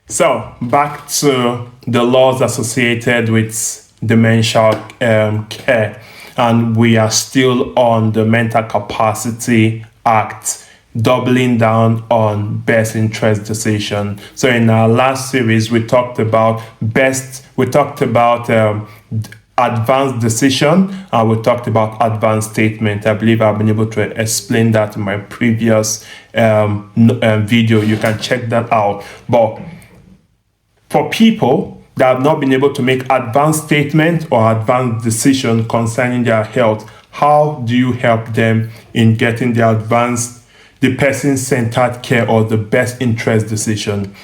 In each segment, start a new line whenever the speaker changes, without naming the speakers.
So back to the laws associated with dementia care, and we are still on the Mental Capacity Act, doubling down on best interest decision. So in our last series, we talked about advanced decision, and we talked about advanced statement. I believe I've been able to explain that in my previous video. You can check that out. But for people that have not been able to make advanced statement or advanced decision concerning their health, how do you help them in getting the person-centered care or the best interest decision?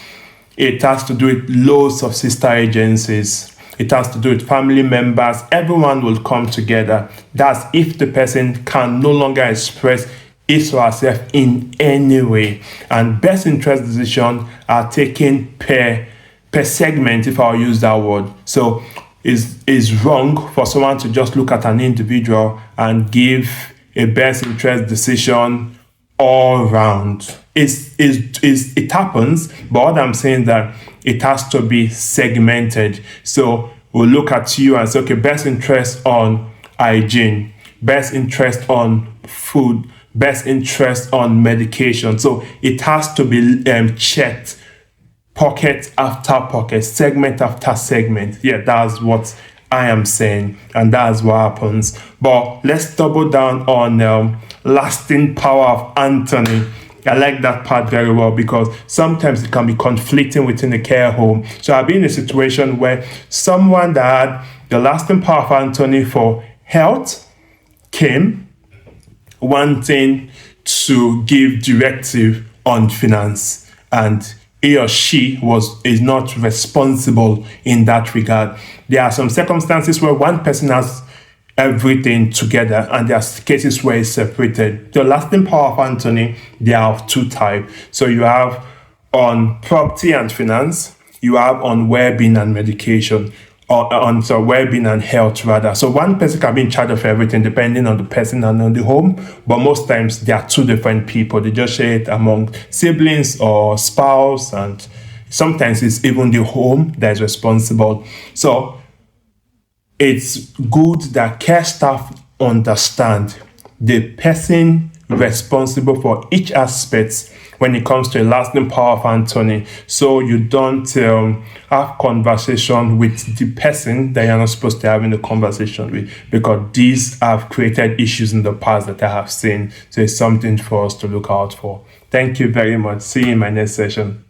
It has to do with loads of sister agencies. It has to do with family members. Everyone will come together. That's if the person can no longer express his or herself in any way. And best interest decisions are taken per segment, if I'll use that word. So it's wrong for someone to just look at an individual and give a best interest decision all round. It happens, but what I'm saying that it has to be segmented. So we'll look at you and say, okay, best interest on hygiene, best interest on food, best interest on medication. So it has to be checked pocket after pocket, segment after segment. Yeah, that's what I am saying, and that's what happens. But let's double down on lasting power of Anthony. I like that part very well because sometimes it can be conflicting within the care home. So I've been in a situation where someone that had the lasting power of Anthony for health came wanting to give directive on finance, and he or she is not responsible in that regard. There are some circumstances where one person has everything together, and there are cases where it's separated. The lasting power of Anthony, they are of two types. So you have on property and finance, you have on well-being and medication, or on well-being and health rather. So one person can be in charge of everything depending on the person and on the home, but most times they are two different people. They just share it among siblings or spouse, and sometimes it's even the home that is responsible. So it's good that care staff understand the person responsible for each aspect when it comes to a lasting power of Anthony, so you don't have conversation with the person that you're not supposed to have in the conversation with, because these have created issues in the past that I have seen. So it's something for us to look out for. Thank you very much. See you in my next session.